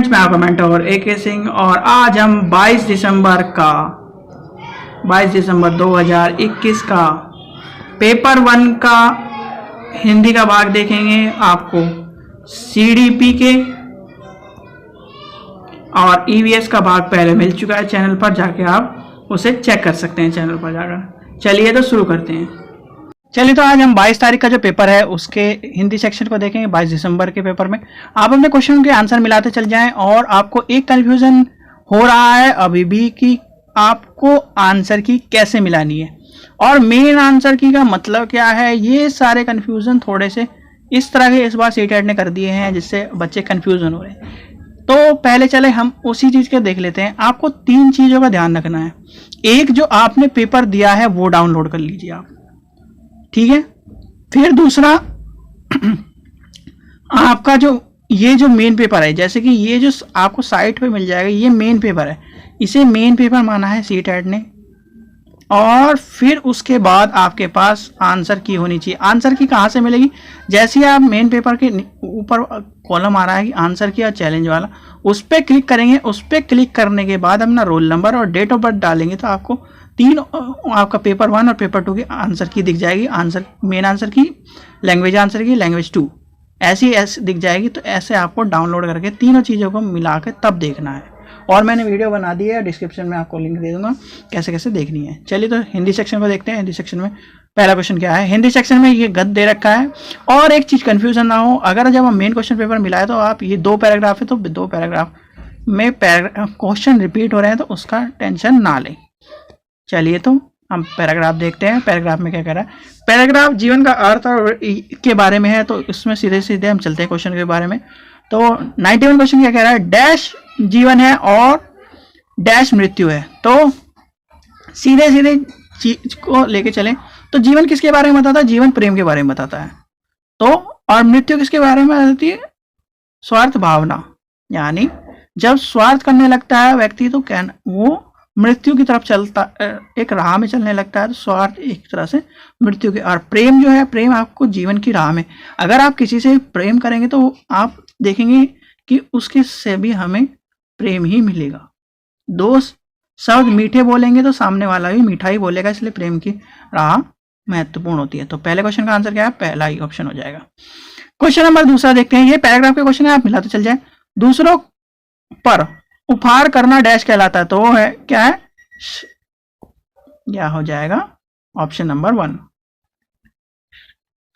Friends, मैं आपका mentor AK Singh और आज हम 22 दिसंबर 2021 का पेपर 1 का हिंदी का भाग देखेंगे। आपको CDP के और EVS का भाग पहले मिल चुका है, चैनल पर जाके आप उसे चेक कर सकते हैं चैनल पर जाकर। चलिए तो शुरू करते हैं। चलिए तो आज हम 22 तारीख का जो पेपर है उसके हिंदी सेक्शन को देखेंगे। 22 दिसंबर के पेपर में आप अपने क्वेश्चन के आंसर मिलाते चल जाएं और आपको एक कंफ्यूजन हो रहा है अभी भी कि आपको आंसर की कैसे मिलानी है और मेन आंसर की का मतलब क्या है। ये सारे कंफ्यूजन थोड़े से इस तरह के इस बार सीटेट ने कर दिए हैं जिससे बच्चे कंफ्यूजन हो रहे हैं। तो पहले चले हम उसी चीज के देख लेते हैं। आपको 3 चीजों का ध्यान रखना है। एक, जो आपने पेपर दिया है वो डाउनलोड कर लीजिए आप, ठीक है। फिर दूसरा, आपका जो मेन पेपर है, जैसे कि ये जो आपको साइट पे मिल जाएगा ये मेन पेपर है, इसे मेन पेपर माना है सीटेट ने। और फिर उसके बाद आपके पास आंसर की होनी चाहिए। आंसर की कहाँ से मिलेगी? जैसे ही आप मेन पेपर के ऊपर कॉलम आ रहा है कि आंसर की और चैलेंज वाला, उस पर क्लिक करेंगे। उस पर क्लिक करने के बाद अपना रोल नंबर और डेट ऑफ बर्थ डालेंगे तो आपको आपका पेपर 1 और पेपर 2 की आंसर की दिख जाएगी। मेन आंसर की, लैंग्वेज आंसर की, लैंग्वेज 2 ऐसी दिख जाएगी। तो ऐसे आपको डाउनलोड करके तीनों चीज़ों को मिला के तब देखना है। और मैंने वीडियो बना दी है, डिस्क्रिप्शन में आपको लिंक दे दूंगा कैसे कैसे देखनी है। चलिए तो हिंदी सेक्शन को देखते हैं। हिंदी सेक्शन में पहला क्वेश्चन क्या है? हिंदी सेक्शन में ये गद्य दे रखा है। और एक चीज़ कन्फ्यूजन ना हो, अगर जब हम मेन क्वेश्चन पेपर मिलाए तो आप ये 2 पैराग्राफ है तो 2 पैराग्राफ में क्वेश्चन रिपीट हो रहे हैं तो उसका टेंशन ना लें। चलिए तो हम पैराग्राफ देखते हैं। पैराग्राफ में क्या कह रहा है? पैराग्राफ जीवन का अर्थ और के बारे में है, तो इसमें सीधे सीधे हम चलते हैं क्वेश्चन के बारे में। तो 91 क्वेश्चन क्या कह रहा है? डैश जीवन है और डैश मृत्यु है। तो सीधे सीधे चीज को लेके चलें तो जीवन किसके बारे में बताता है? जीवन प्रेम के बारे में बताता है। तो और मृत्यु किसके बारे में बताती है? स्वार्थ भावना। यानी जब स्वार्थ करने लगता है व्यक्ति तो क्या वो मृत्यु की तरफ चलता, एक राह में चलने लगता है। तो स्वार्थ एक तरह से मृत्यु के, और प्रेम जो है, प्रेम आपको जीवन की राह में, अगर आप किसी से प्रेम करेंगे तो आप देखेंगे कि उसके से भी हमें प्रेम ही मिलेगा। 2 शब्द मीठे बोलेंगे तो सामने वाला भी मीठा ही बोलेगा, इसलिए प्रेम की राह महत्वपूर्ण होती है। तो पहले क्वेश्चन का आंसर क्या है? पहला ही ऑप्शन हो जाएगा। क्वेश्चन नंबर दूसरा देखते हैं। ये पैराग्राफ के क्वेश्चन है, आप मिलाते चल जाए। दूसरों पर उपहार करना डैश कहलाता है। तो वो है क्या है? क्या हो जाएगा? Option number 1।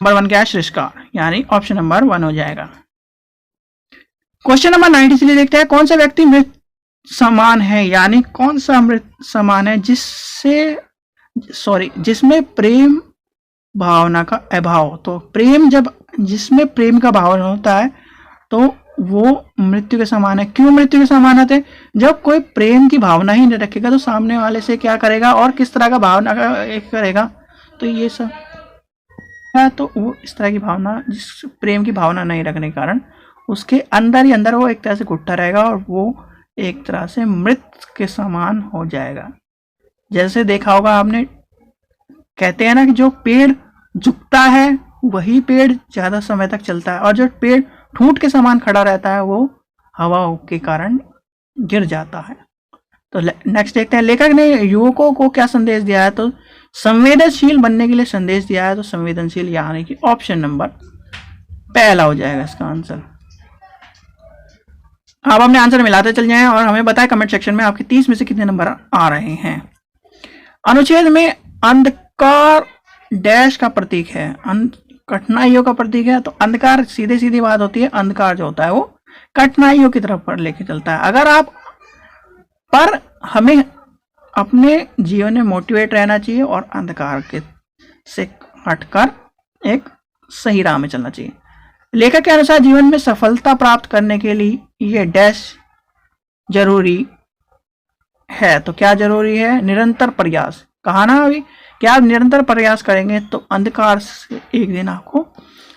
नंबर 1 क्या है? श्रेष्ठकार, यानी ऑप्शन नंबर 1 हो जाएगा। क्वेश्चन नंबर 93 देखते हैं। कौन सा व्यक्ति मृत समान है? यानी कौन सा मृत समान है जिसमें प्रेम भावना का अभाव। तो प्रेम, जब जिसमें प्रेम का भाव होता है तो वो मृत्यु के समान है। क्यों मृत्यु के समान होते? जब कोई प्रेम की भावना ही नहीं रखेगा तो सामने वाले से क्या करेगा और किस तरह का भावना करेगा? तो ये सब है। तो वो इस तरह की भावना, जिस प्रेम की भावना नहीं रखने के कारण उसके अंदर ही अंदर वो एक तरह से घुटता रहेगा और वो एक तरह से मृत के समान हो जाएगा। जैसे देखा होगा आपने, कहते हैं ना कि जो पेड़ झुकता है वही पेड़ ज्यादा समय तक चलता है और जो पेड़ ठूंठ के समान खड़ा रहता है वो हवा के कारण गिर जाता है। तो नेक्स्ट देखते हैं। लेखक ने युवकों को क्या संदेश दिया है? तो संवेदनशील बनने के लिए संदेश दिया है। तो संवेदनशील यानी कि ऑप्शन नंबर पहला हो जाएगा इसका आंसर। आप अपने आंसर मिलाते चल जाएं और हमें बताएं कमेंट सेक्शन में आपके 30 में से कितने नंबर आ रहे हैं। अनुच्छेद में अंधकार डैश का प्रतीक है, कठिनाइयों का प्रतीक है। तो अंधकार, सीधे सीधी बात होती है, अंधकार जो होता है वो कठिनाइयों की तरफ पर लेके चलता है। अगर आप पर हमें अपने जीवन में मोटिवेट रहना चाहिए और अंधकार के से हटकर एक सही राह में चलना चाहिए। लेखक के अनुसार जीवन में सफलता प्राप्त करने के लिए ये डैश जरूरी है। तो क्या जरूरी है? निरंतर प्रयास। कहा ना अभी कि आप निरंतर प्रयास करेंगे तो अंधकार से एक दिन आपको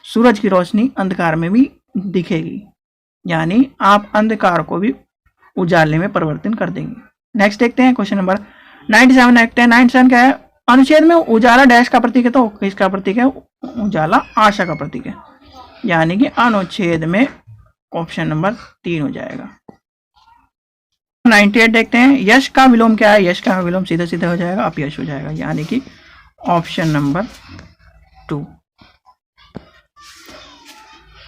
सूरज की रोशनी अंधकार में भी दिखेगी, यानी आप अंधकार को भी उजाले में परिवर्तन कर देंगे। नेक्स्ट देखते हैं क्वेश्चन नंबर 97 देखते हैं। 97 क्या है? अनुच्छेद में उजाला डैश का प्रतीक है। तो किसका प्रतीक है? उजाला आशा का प्रतीक है, यानी कि अनुच्छेद में ऑप्शन नंबर 3 हो जाएगा। 98 देखते हैं, यश का विलोम क्या है? यश का विलोम सीधे सीधे हो जाएगा, अपयश हो जाएगा, यानी कि ऑप्शन नंबर 2।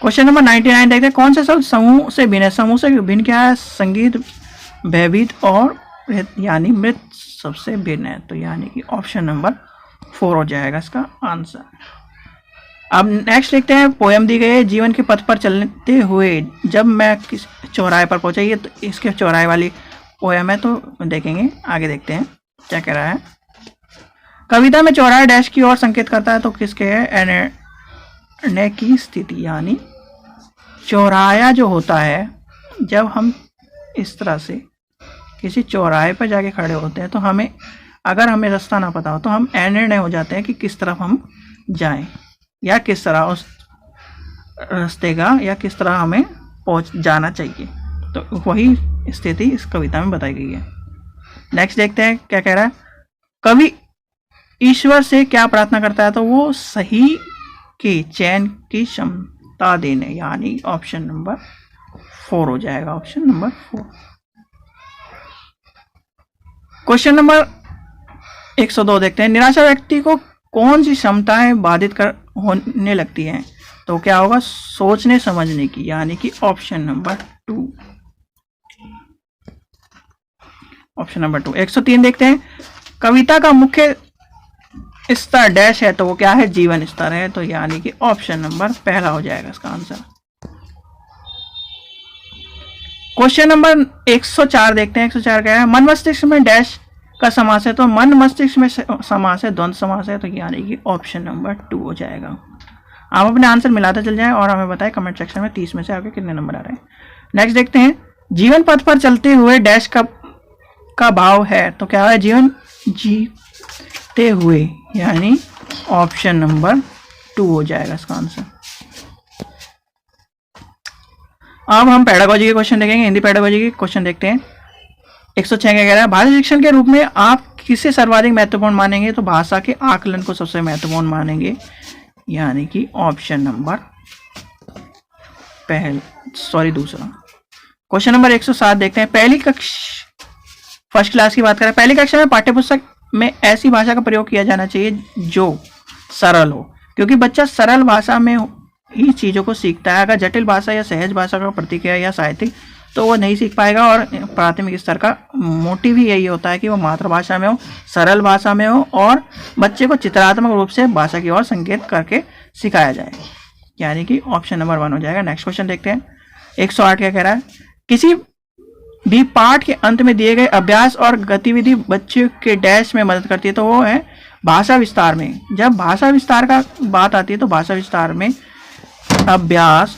क्वेश्चन नंबर 99 देखते हैं, कौन से शब्द समूह से भिन्न है? समूह से भिन्न क्या है? संगीत, भयभीत और यानी मृत सबसे भिन्न है, तो यानी कि ऑप्शन नंबर 4 हो जाएगा इसका आंसर। अब नेक्स्ट देखते हैं, पोएम दी गई है, जीवन के पथ पर चलते हुए जब मैं किस चौराहे पर पहुंचा, ये तो इसके चौराहे वाली पोएम है, तो देखेंगे आगे, देखते हैं क्या कह रहा है। कविता में चौराहा डैश की ओर संकेत करता है, तो किसके है? ने की स्थिति, यानी चौराहा जो होता है, जब हम इस तरह से किसी चौराहे पर जाके खड़े होते हैं तो हमें, अगर हमें रास्ता ना पता हो तो हम निर्णय हो जाते हैं कि किस तरफ हम जाएं या किस तरह उस रास्ते का या किस तरह हमें पहुंच जाना चाहिए, तो वही स्थिति इस कविता में बताई गई है। नेक्स्ट देखते हैं क्या कह रहा है। कवि ईश्वर से क्या प्रार्थना करता है? तो वो सही के चयन की क्षमता देने, यानी ऑप्शन नंबर 4 हो जाएगा, ऑप्शन नंबर 4। क्वेश्चन नंबर 102 देखते हैं, निराशा व्यक्ति को कौन सी क्षमताएं बाधित कर होने लगती हैं? तो क्या होगा? सोचने समझने की, यानी कि ऑप्शन नंबर 2, ऑप्शन नंबर 2। 103 देखते हैं, कविता का मुख्य स्तर डैश है, तो वो क्या है? जीवन स्तर है, तो यानी कि ऑप्शन नंबर पहला हो जाएगा इसका आंसर। क्वेश्चन नंबर 104 देखते हैं, 104 क्या है? मन मस्तिष्क में डैश का समास है, तो मन मस्तिष्क में समास है, द्वंद्व समास है, तो यानी कि ऑप्शन नंबर 2 हो जाएगा। आप अपने आंसर मिलाते चल जाएं और हमें बताएं कमेंट सेक्शन में 30 में से आपके कितने नंबर आ रहे हैं। नेक्स्ट देखते हैं, जीवन पथ पर चलते हुए डैश का भाव है, तो क्या है? जीवन जीते हुए, यानी ऑप्शन नंबर 2 हो जाएगा इसका आंसर। अब हम पेडागोजी के क्वेश्चन देखेंगे, हिंदी पेडागोजी के क्वेश्चन देखते हैं। 106 क्या कह रहा है? भाषा शिक्षण के रूप में आप किसे सर्वाधिक महत्वपूर्ण मानेंगे? तो भाषा के आकलन को सबसे महत्वपूर्ण मानेंगे, यानी कि ऑप्शन नंबर दूसरा। क्वेश्चन नंबर 107 देखते हैं, फर्स्ट क्लास की बात करें, पहली कक्षा में पाठ्यपुस्तक में ऐसी भाषा का प्रयोग किया जाना चाहिए जो सरल हो, क्योंकि बच्चा सरल भाषा में ही चीजों को सीखता है। अगर जटिल भाषा या सहज भाषा का प्रतिक्रिया या साहित्यिक, तो वो नहीं सीख पाएगा। और प्राथमिक स्तर का मोटिव ही यही होता है कि वो मातृभाषा में हो, सरल भाषा में हो और बच्चे को चित्रात्मक रूप से भाषा की ओर संकेत करके सिखाया जाए, यानी कि ऑप्शन नंबर 1 हो जाएगा। नेक्स्ट क्वेश्चन देखते हैं, 108 क्या कह रहा है? किसी भी पाठ के अंत में दिए गए अभ्यास और गतिविधि बच्चे के डैश में मदद करती है, तो वो है भाषा विस्तार में। जब भाषा विस्तार का बात आती है तो भाषा विस्तार में अभ्यास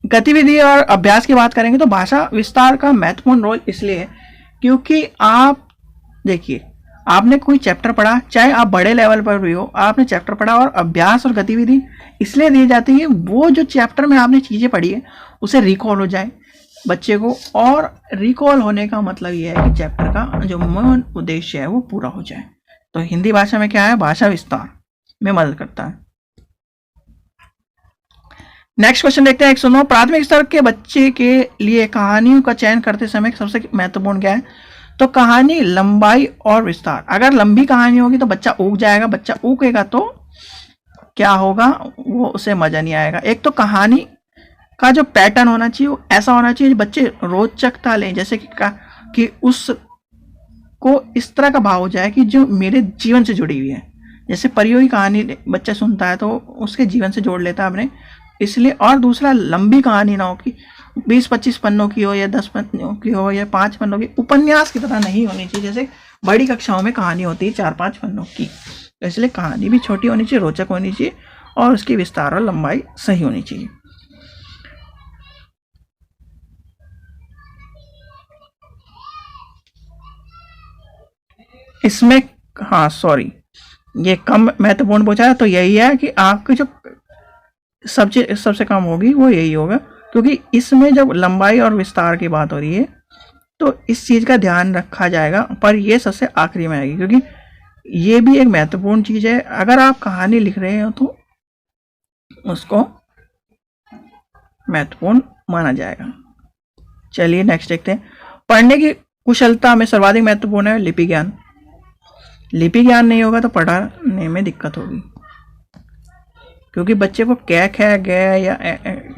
गतिविधि और अभ्यास की बात करेंगे तो भाषा विस्तार का महत्वपूर्ण रोल इसलिए है क्योंकि आप देखिए, आपने कोई चैप्टर पढ़ा, चाहे आप बड़े लेवल पर भी हो, आपने चैप्टर पढ़ा और अभ्यास और गतिविधि इसलिए दी जाती है वो जो चैप्टर में आपने चीजें पढ़ी है उसे रिकॉल हो जाए बच्चे को। और रिकॉल होने का मतलब यह है कि चैप्टर का जो मूल उद्देश्य है वो पूरा हो जाए। तो हिंदी भाषा में क्या है? भाषा विस्तार में मदद करता है। नेक्स्ट क्वेश्चन देखते हैं, 109, प्राथमिक स्तर के बच्चे के लिए कहानियों का चयन करते समय सबसे महत्वपूर्ण क्या है? तो कहानी लंबाई और विस्तार। अगर लंबी कहानी होगी तो बच्चा ऊब जाएगा, बच्चा ऊकेगा तो क्या होगा? वो उसे मजा नहीं आएगा। एक तो कहानी का जो पैटर्न होना चाहिए वो ऐसा होना चाहिए बच्चे रोचकता लें, जैसे कि उसको इस तरह का भाव हो जाए कि जो मेरे जीवन से जुड़ी हुई है। जैसे परियों की कहानी बच्चा सुनता है तो उसके जीवन से जोड़ लेता है अपने, इसलिए। और दूसरा, लंबी कहानी ना हो कि 20-25 पन्नों की हो या 10 पन्नों की हो या 5 पन्नों की, उपन्यास की तरह नहीं होनी चाहिए जैसे बड़ी कक्षाओं में कहानी होती है 4-5 पन्नों की। तो इसलिए कहानी भी छोटी होनी चाहिए, रोचक होनी चाहिए और उसकी विस्तार और लंबाई सही होनी चाहिए। इसमें ये कम महत्वपूर्ण पूछा है तो यही है कि आपकी जो सबसे कम होगी वो यही होगा, क्योंकि इसमें जब लंबाई और विस्तार की बात हो रही है तो इस चीज का ध्यान रखा जाएगा, पर ये सबसे आखिरी में आएगी क्योंकि ये भी एक महत्वपूर्ण चीज है। अगर आप कहानी लिख रहे हो तो उसको महत्वपूर्ण माना जाएगा। चलिए नेक्स्ट देखते हैं। पढ़ने की कुशलता में सर्वाधिक महत्वपूर्ण है लिपि ज्ञान। लिपि ज्ञान नहीं होगा तो पढ़ाने में दिक्कत होगी, क्योंकि बच्चे को कै ख ग या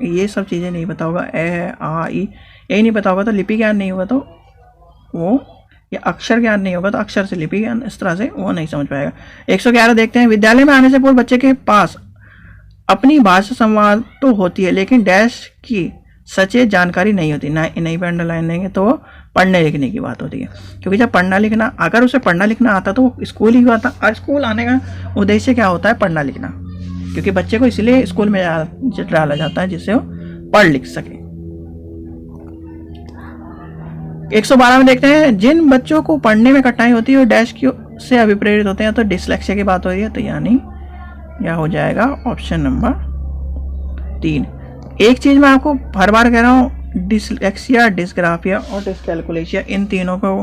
ये सब चीज़ें नहीं पता होगा, ए आ ई यही नहीं पता होगा तो लिपि ज्ञान नहीं होगा तो वो, या अक्षर ज्ञान नहीं होगा तो अक्षर से लिपि ज्ञान, इस तरह से वो नहीं समझ पाएगा। 111 देखते हैं। विद्यालय में आने से पूर्व बच्चे के पास अपनी भाषा संवाद तो होती है, लेकिन डैश की सचेत जानकारी नहीं होती। नहीं पे अंडरलाइन देंगे तो पढ़ने लिखने की बात होती है, क्योंकि जब पढ़ना लिखना, अगर उसे पढ़ना लिखना आता तो वो स्कूल ही आता। और स्कूल आने का उद्देश्य क्या होता है? पढ़ना लिखना, क्योंकि बच्चे को इसलिए स्कूल में डाला जाता है जिससे वो पढ़ लिख सके। 112 में देखते हैं। जिन बच्चों को पढ़ने में कठिनाई होती है और डैश की से अभिप्रेरित होते हैं, तो डिसलेक्सिया की बात हो रही है, तो यानी यह हो जाएगा ऑप्शन नंबर 3। एक चीज मैं आपको हर बार कह रहा हूँ, डिसलेक्सिया, डिस्ग्राफिया और डिसकैलकुलेशिया, इन तीनों को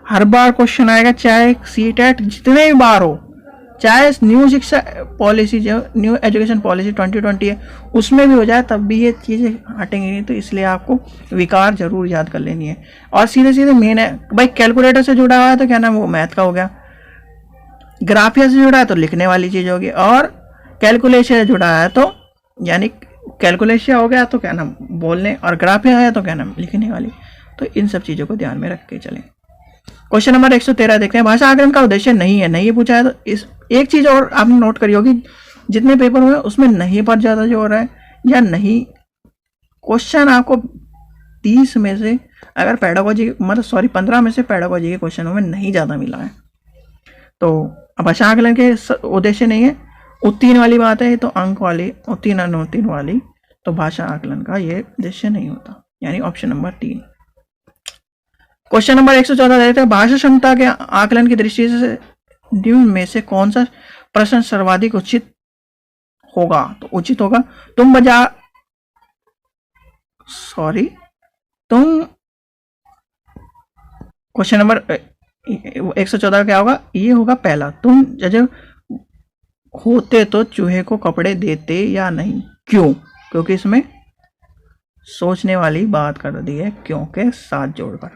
हर बार क्वेश्चन आएगा, चाहे सीटेट जितने भी बार हो, चाहे न्यू शिक्षा पॉलिसी जो न्यू एजुकेशन पॉलिसी 2020 है उसमें भी हो जाए, तब भी ये चीज़ें हटेंगी नहीं। तो इसलिए आपको विकार जरूर याद कर लेनी है। और सीधे सीधे मेन है भाई, कैलकुलेटर से जुड़ा हुआ है तो क्या नाम, वो मैथ का हो गया। ग्राफिया से जुड़ा है तो लिखने वाली चीज़ होगी, और कैलकुलेशन से जुड़ा है तो यानी कैलकुलेशन हो गया तो क्या नाम बोलने, और ग्राफिया है तो क्या नाम लिखने वाली। तो इन सब चीज़ों को ध्यान में रख के चलें। क्वेश्चन नंबर 113 देखते हैं। भाषा आकलन का उद्देश्य नहीं है, नहीं पूछा है तो इस एक चीज और आपने नोट करी होगी, जितने पेपर हुए उसमें नहीं पर ज्यादा जो हो रहा है या नहीं। क्वेश्चन आपको 30 में से अगर पेडागोजी मतलब 15 में से पेडागोजी के क्वेश्चनों में नहीं ज्यादा मिला है, तो भाषा आकलन के उद्देश्य नहीं है। उत्तीर्ण वाली बात है तो अंक वाली, उत्तीर्ण अनुत्तीर्ण वाली, तो भाषा आकलन का ये उद्देश्य नहीं होता, यानी ऑप्शन नंबर 3। क्वेश्चन नंबर 114 देते हैं। भाषा क्षमता के आकलन की दृष्टि से निम्न में से कौन सा प्रश्न सर्वाधिक उचित होगा? तो उचित होगा तुम क्वेश्चन नंबर 114 क्या होगा? ये होगा पहला, तुम जज होते तो चूहे को कपड़े देते या नहीं? क्यों? क्योंकि इसमें सोचने वाली बात कर दी है, क्यों के साथ जोड़कर।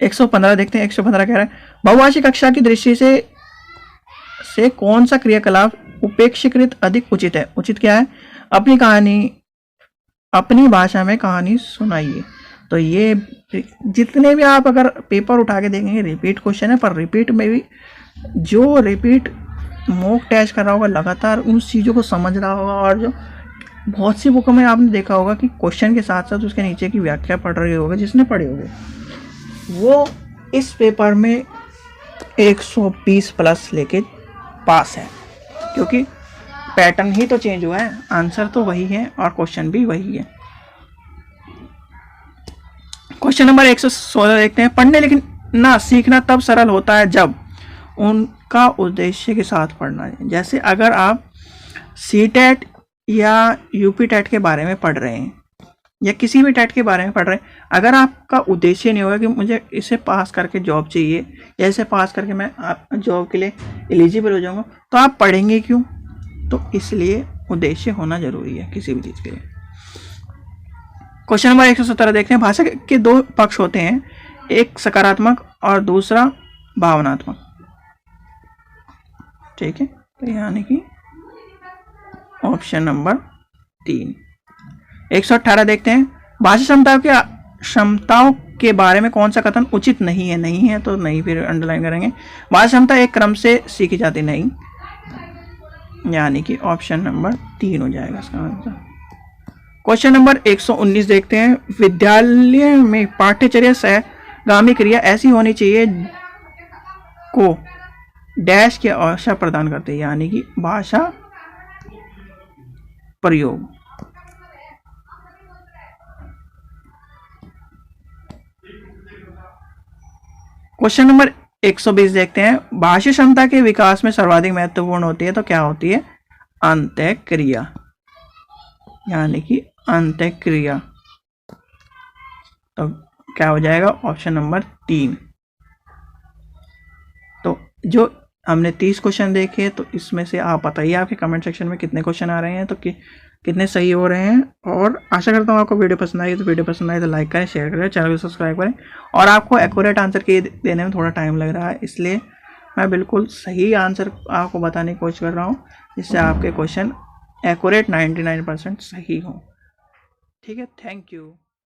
115 देखते हैं। 115 कह रहा है बहुभाषी कक्षा की दृष्टि से कौन सा क्रियाकलाप उपेक्षाकृत अधिक उचित है? उचित क्या है? अपनी कहानी अपनी भाषा में कहानी सुनाइए। तो ये जितने भी आप अगर पेपर उठा के देखेंगे रिपीट क्वेश्चन है, पर रिपीट में भी जो रिपीट मॉक टेस्ट कर रहा होगा लगातार उन चीज़ों को समझ रहा होगा, और जो बहुत सी बुकों में आपने देखा होगा कि क्वेश्चन के साथ साथ उसके नीचे की व्याख्या पढ़ रहे होगा, जिसने पढ़े होंगे वो इस पेपर में 120 प्लस लेके पास है, क्योंकि पैटर्न ही तो चेंज हुआ है, आंसर तो वही है और क्वेश्चन भी वही है। क्वेश्चन नंबर 116 देखते हैं। पढ़ने लिखना सीखना तब सरल होता है जब उनका उद्देश्य के साथ पढ़ना है। जैसे अगर आप सीटेट या यूपी टेट के बारे में पढ़ रहे हैं या किसी भी टेट के बारे में पढ़ रहे हैं, अगर आपका उद्देश्य नहीं होगा कि मुझे इसे पास करके जॉब चाहिए या इसे पास करके मैं जॉब के लिए एलिजिबल हो जाऊंगा, तो आप पढ़ेंगे क्यों? तो इसलिए उद्देश्य होना जरूरी है किसी भी चीज़ के लिए। क्वेश्चन नंबर 117 देखते हैं। भाषा के दो पक्ष होते हैं, एक सकारात्मक और दूसरा भावनात्मक। ठीक है, तो यानी कि ऑप्शन नंबर 3। 118 देखते हैं। भाषा क्षमताओं के बारे में कौन सा कथन उचित नहीं है? नहीं है तो नहीं, फिर अंडरलाइन करेंगे। भाषा क्षमता एक क्रम से सीखी जाती नहीं, यानी कि ऑप्शन नंबर 3 हो जाएगा इसका आंसर। क्वेश्चन नंबर 119 देखते हैं। विद्यालय में पाठ्यचर्या सहगामी क्रिया ऐसी होनी चाहिए को डैश की अवसर प्रदान करते हैं, यानी कि भाषा प्रयोग। क्वेश्चन नंबर 120 देखते हैं। भाषा क्षमता के विकास में सर्वाधिक महत्वपूर्ण होती है, तो क्या होती है? अंतःक्रिया, यानी कि अंतःक्रिया। तो क्या हो जाएगा? Option number 3। तो जो हमने 30 क्वेश्चन देखे, तो इसमें से आप बताइए आपके कमेंट सेक्शन में कितने क्वेश्चन आ रहे हैं, तो कि कितने सही हो रहे हैं। और आशा करता हूँ आपको वीडियो पसंद आई, तो वीडियो पसंद आई तो लाइक करें, शेयर करें, चैनल को सब्सक्राइब करें। और आपको एक्यूरेट आंसर के देने में थोड़ा टाइम लग रहा है, इसलिए मैं बिल्कुल सही आंसर आपको बताने की कोशिश कर रहा हूँ, जिससे आपके क्वेश्चन एक्यूरेट 99% सही हों। ठीक है, थैंक यू।